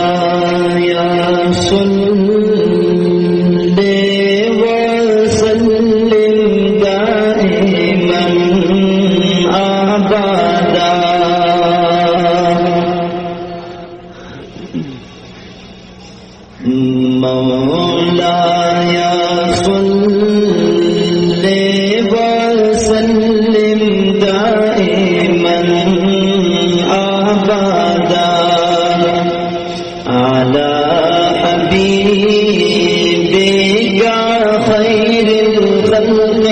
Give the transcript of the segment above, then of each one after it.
مولاي صل وسلم دائما أبدا مولاي صل وسلم دائما أبدا على حبيبك خير الخلق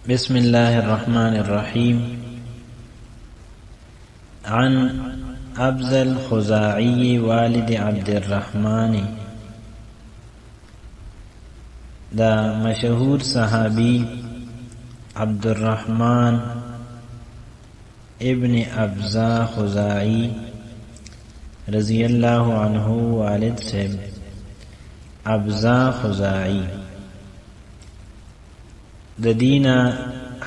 بسم الله الرحمن الرحيم. عن أبزة الخزاعي والد عبد الرحمن، دا مشهور صحابي عبد الرحمن ابن أبزة خزاعي رضی اللہ عنہ والد سے أبزة خزاعي د دینا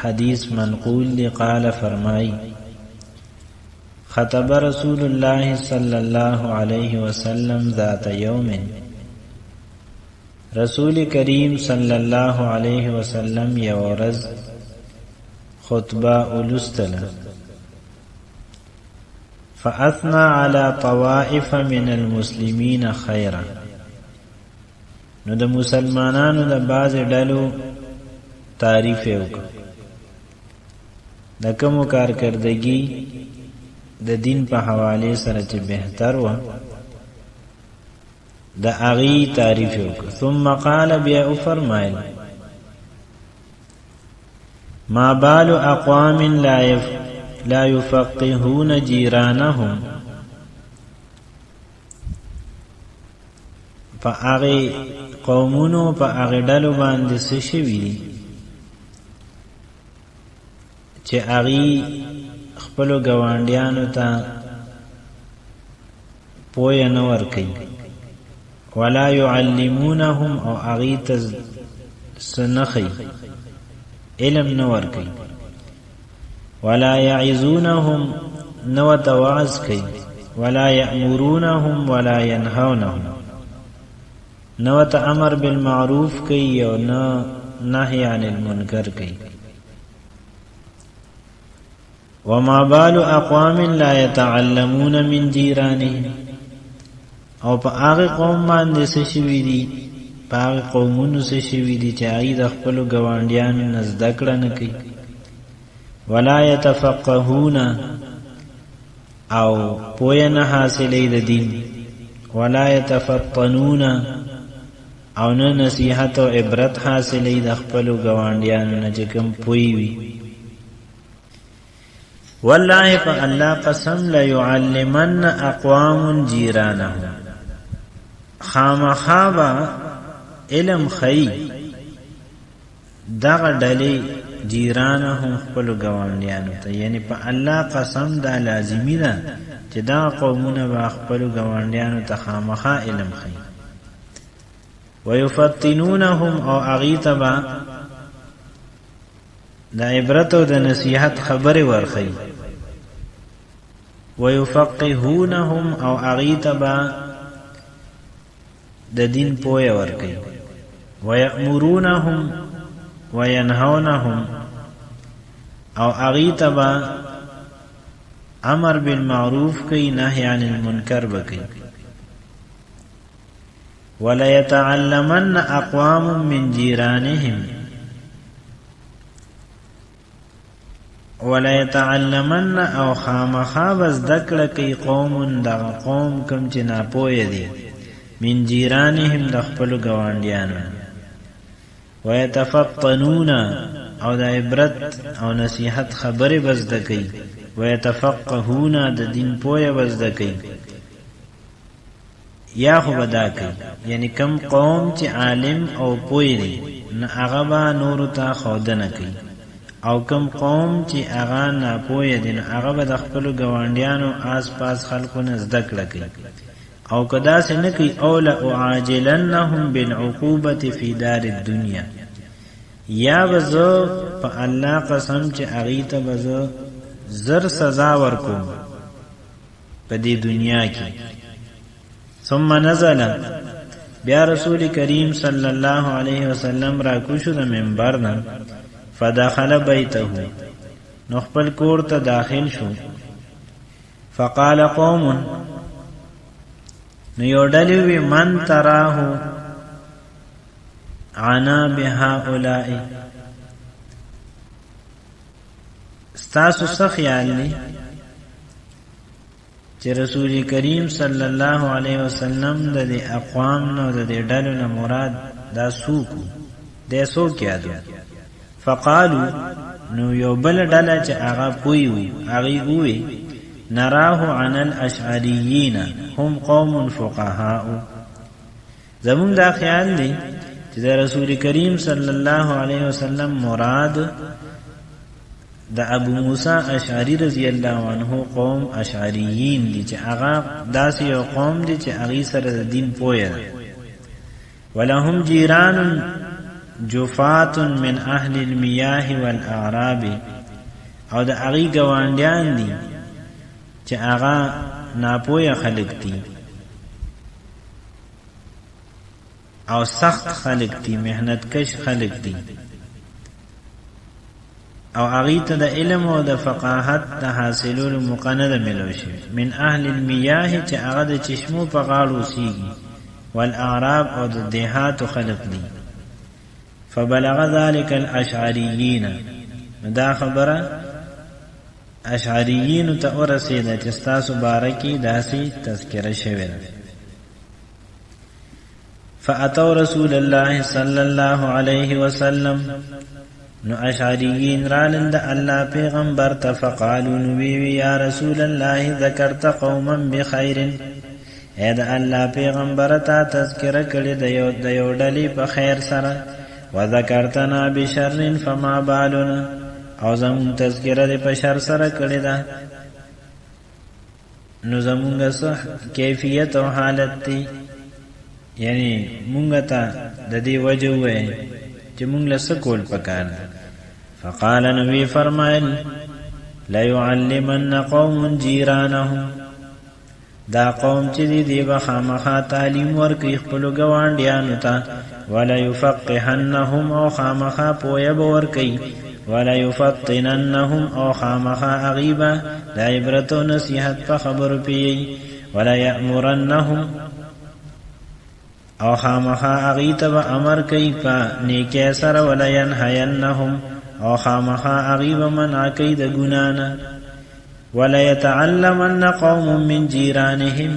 حدیث منقول لی قال فرمائی خطب رسول الله صلی اللہ علیہ وسلم ذات یوم، رسول کریم صلی اللہ علیہ وسلم یورز خطبہ الستل فأثنى على طوائف من المسلمین خیرا، نو د مسلمانانو د باز ډلو تعریف وکړه د کومو کارکردګي د دین په حواله سره چې بهتر و د اغي تعریف وکړه. ثم قال بیا فرمایل ما بال اقوام لا يفقهون جيرانهم، فاغي قومونو په اغي ډلو باندې څه شوي دي چې اغي خپلو ګاونډیانو ته پوهه نه ورکوي، ولا يعلمونهم او اغي ته سنخي علم نه ورکوي، ولا يعظونهم نو توعظ کوي، ولا يأمرونهم ولا ينهونهم نو امر بالمعروف کوي او نهي عن المنکر کوي. وما بال اقوام لا يتعلمون من جيرانهم، او په هغه قوم باندې څه شوي دي، په هغه قومونو څه شوي دي چې هغوی د خپلو ګاونډیانو نه زده کړه نه کوي. ولا يتفقهون او پوهه نه حاصلوي د دین، ولا يتفطنون او نه نصیحت او عبرت حاصلوي د خپلو ګاونډیانو نه چې کوم پوهی وي. والله فالله قسم ليعلمن اقوام جيرانهم، خامخابا علم خی دغه ډلې جیرانهم خپلو ګاونډیانو ته، یعنی په الله قسم دا لازمی ده چې دا قومونه به خپلو ګاونډیانو ته خامخا علم خی. ويفتنونهم او اغي ته به د عبرت او د نصیحت خبرې ورخی. ويفقهونهم او اغي ته به د دین پوهه ورکي. ويأمرونهم وينهونهم او اغي ته به امر بالمعروف کوي، نهي عن المنکر بکي. ولا يتعلمن اقوام من جيرانهم، ولا يتعلمن او خامخا بس دکړه کوي قوم دغه قوم کم چې ناپوهه دي، من جيرانهم د خپلو ګاونډیانو. ويتفطنون او د عبرت او نصیحت خبرې بس دکوي. ويتفقهون د دین پوهه بس دکوي. یا خو بدا کوي، یعنی کم قوم چې عالم او پوه دي نه هغه به نورو ته ښودنه کوي، او کم قوم چې هغه ناپوهه دي نو هغه به د خپلو ګاونډیانو آس پاس خلکو نه زده کړه کوي او کدا سنکی اولا اعاجلنهم بالعقوبة فی دار الدنیا یا بزو پا اللہ قسم چه اغیط بزو زر سزا ورکوم پا دی دنیا کی ثم نزل بیا رسول کریم صلی اللہ علیہ وسلم را کوشو دا منبرنا فدخل بیته نخپل کور تا داخل شو فقال قوم نیوڈلیوی من تراہو عنا بهؤلاء ستاسو سخیال لی چې رسول کریم صلی الله علیه وسلم د دې اقوام نو د دې ډلو نه مراد دا سوکو د سوک یادو فقالو نو یو بل ډله چې هغه پوي وي هغه وي نراه عن الاشعريين هم قوم فقهاء زمون دا خیال دی چې د رسول کریم صلی الله علیه وسلم مراد د ابو موسی اشعری رضی الله عنه قوم اشعریین دي چې هغه داسې یو قوم دي چې هغه سره د دین پوهه ولهم جیران جفات من اهل المياه والاعراب او د هغه ګوانډیان دي چې هغه ناپوهه خلق دي او سخت خلق دي محنت کش خلق دي او اغیت د علم او د فقاهت د حاصلولو مقنده ملوشي من اهل المياه چې هغه د چشمو په غاړو سیږي والاعراب او د دیهات خلق دي فبلغ ذلك الاشعريين دا خبره اشعریین ته ورسیده چې ستاسو بارکی داسې تذکره شوی ده فاتوا رسول الله صلی الله علیه وسلم نو اشعریین رالند الله پیغمبر ته فقالوا نبی یا رسول الله ذکرت قوما بخیر اې دا الله پیغمبر ته تذکره کړي د یو ډلې په خیر سره وذکرتنا بشر فما بالنا او زمون تذکره په شر سره کړي ده نو زمونږه صح کیفیت او حالت دی یعنی مونږ ته د دې وجه وې چې مونږ له سکول پکار فقال نبی فرمایل لا يعلمن قوم جيرانهم دا قوم چې دی به خامخا تعلیم ورکړي خپل ګوانډیانو ته ولا يفقهنهم او خامخا پوهه ورکړي ولا يفطننهم او خامخا اغیبا دا عبرت و نصیحت په خبرو پی ولا یأمرنهم او خامخا اغیت و امر کئی پا نیکی سر ولا ینحینهم او خامخا اغیب منع کئی دا گنانا ولا يتعلمن قوم من جیرانهم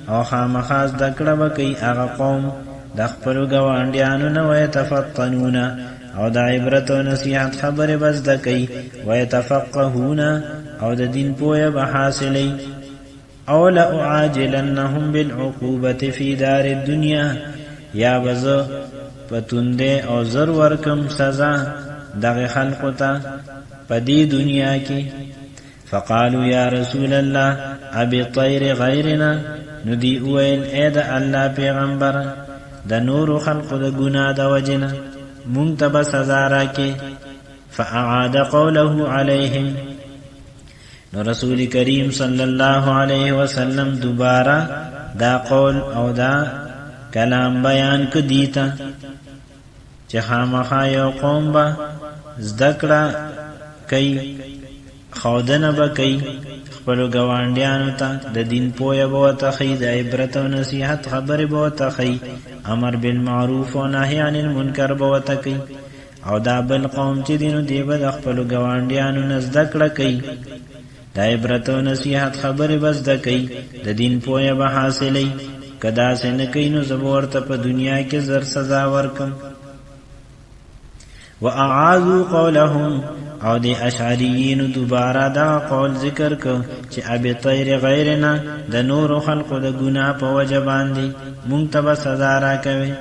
او خامخا ذکر بکی اغا قوم دخپلو گوانڈیانو نو یتفطنون او دا عبرت و نصیحت خبر بس دکی ویتفقهون او دا دین پویا بحاصلی او لأعاجلنهم بالعقوبة فی دار الدنیا یا بزو پتنده او زر ورکم سزا دغی خلقتا پدی دنیا کی فقالوا یا رسول اللہ ابی طیر غیرنا ندی اویل اید اللہ پیغمبر دا نور خلق دا گناہ دا وجنا منتبه سزا راکې فاعاد قوله عليهم نو رسول کریم صلی الله علیه وسلم دوباره دا قول او دا کلام بیان کو دیتا چې خامخا یو قوم با ذکر کوي خودنه به کوي خپل ګوانډیانو ته د دین پوهه به وتخی د عبرت او نصیحت خبره به وتخی امر بالمعروف و نهی عن المنکر به وتکی او دا بل قوم چې دینو دی به د خپل ګوانډیانو نزدکړه کوي د عبرت او نصیحت خبره بس د کوي د دین پوهه به حاصلې کدا څنګه کینو زبورته په دنیا کې زر سزا ورکم واعاذوا قولهم او دی اشعریین دوباره دا قول ذکر کو چې ابي طیر غیرنا د نور خلق د ګناه په وجه باندې مونږ ته سزا راکوي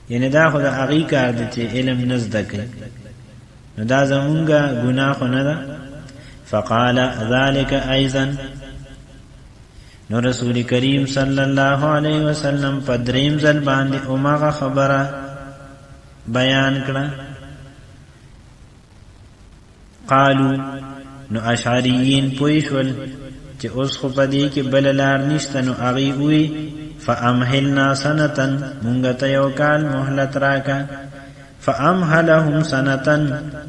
یعنی دا خو د هغه کار دی چې علم نزد کوي نو دا زمونږه ګناه خو نه ده فقال ذلك ايضا نو رسول کریم صلی الله علیه وسلم په دریم ځل باندې اومغه خبره بیان کړه. قالو نو اشعریین پوښول چې اوس خو پدې کې بل لار نشته. نو هغه وی فامهلنا سنتن مونږ ته یو کال مهلت راکا. فامهلهم سنتن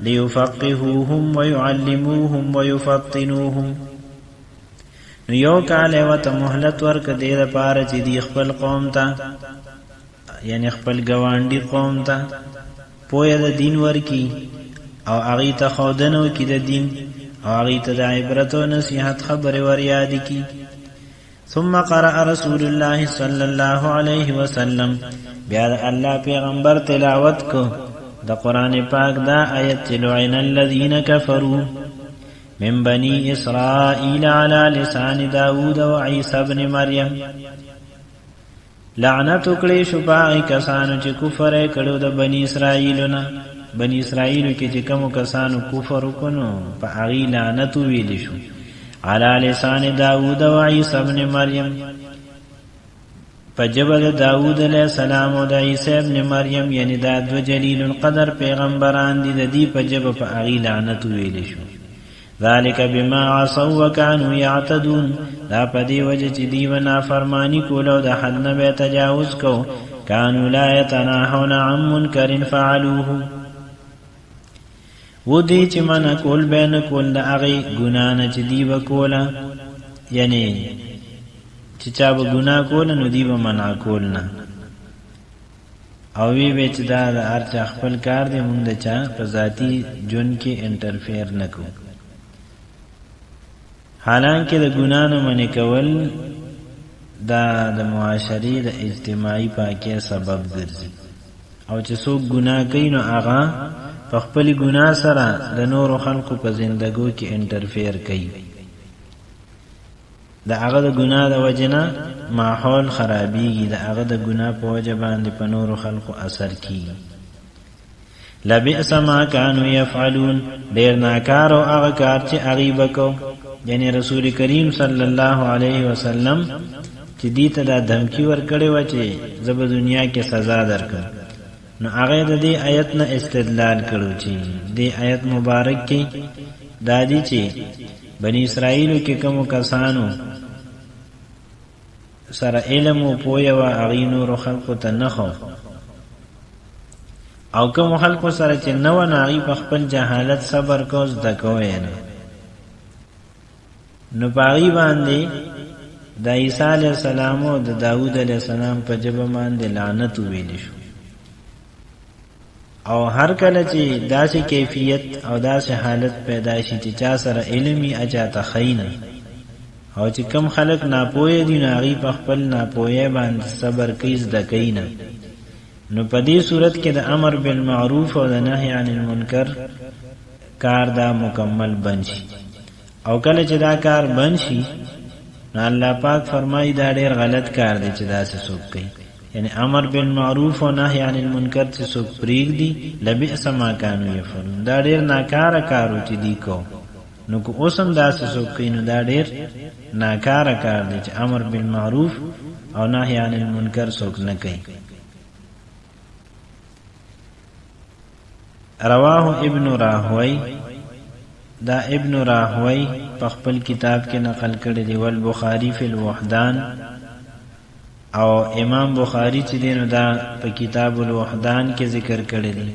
ليفقهوهم ويعلموهم ويفطنوهم. نو یو کال وته مهلت ورک دې لپاره چې دی خپل قوم ته یعنی خپل گوانډي قوم ته پوهه د دین ورکی او هغه ته خودنو کې د دین او هغه ته د عبرت او نصیحت خبره ور یاد کی. ثم قرأ رسول الله صلی الله علیه وسلم بیا الله پیغمبر تلاوت کو د قران پاک دا آیت لعن الذين كفروا من بني اسرائيل على لسان داود وعيسى ابن مريم. لعنت کړي شو پای کسانو چې کفر کړو د بني اسرائیلونه. بني اسرائیل کې چې کوم کسانو کفر وکړو په هغه لعنت ویل شو. على لسان داود وعيسى ابن مريم فجبل داود علیہ السلام او د عیسی ابن مریم یعنی دا دو جلیل القدر پیغمبران دي د دې په جبه په هغه لعنت ویل شو. ذالک بما عصوا وكانوا يعتدون. دا په دې وجه چې دی ونا فرمانی کولو د حد نه به تجاوز کو. كانوا لا يتناهون عن منکر فعلوه. و دې چې من کول بین کول د هغه ګنا نه چې دی وکولا یعنی چې چا به ګنا کول نو دی به منع کول نه او وی چې دا د هر چا خپل کار دی مونږ د چا په ذاتی جون کې انټرفیر نکو. حالانکه د ګنا نه منع کول دا د معاشري د اجتماعي پاکي سبب ګرځي او چې څوک ګنا کوي نو هغه په خپل ګنا سره د نورو خلکو په زندګو کې انټرفیر کوي. د هغه د ګنا د وجنه ماحول خرابېږي. د هغه د ګنا په وجه باندې په نورو خلکو اثر کیږي. لبئس ما كانوا يفعلون. ډېر ناکار او هغه کار چې هغه وکړو یعنی رسول کریم صلی الله علیه وسلم چې دې ته د دمکی ورکړې و چې زب دنیا کې سزا درکړم. نو هغه د دې آیت نه استدلال کړو چې دې آیت مبارک کې دادی چې بنی اسرائیل کې کوم کسانو سره علم او پوهه او هغه نور خلقو ته نه خو او کوم خلقو سره چې نو نه په خپل جهالت صبر کوز د کوی نه. نو باغی باندې د عیسی علیه السلام او د داوود علیه السلام په جبه باندې لعنت ویل شو. او هر کله چې داسې کیفیت او داسې حالت پیدا شي چې چا سره علمي اجاته خینه او چې کم خلق ناپوهه دي نو هغه په خپل ناپوهه باندې صبر کوي زده کوي نه. نو په دې صورت کې د امر بالمعروف او د نهي عن المنکر کار دا مکمل بنشي. او کله چې دا کار بنشي نو الله پاک فرمایي دا ډېر غلط کار دی چې داسې څوک کوي. یعنی امر بالمعروف و نهی عن المنکر چې څوک پرېږدي لبئس ما كانوا يفعلون. دا ډېر ناکاره کارو چې دی کو. نو که اوس هم داسې څوک کوي نو دا ډېر ناکاره کار دی چې امر بالمعروف او نهی عن المنکر څوک نه کوي. رواه ابن راهوی. دا ابن راهوی په خپل کتاب کې نقل کړی دی والبخاری فی الوحدان. او امام بخاری چې دینو دا په کتاب الوحدان کې ذکر کړی دی.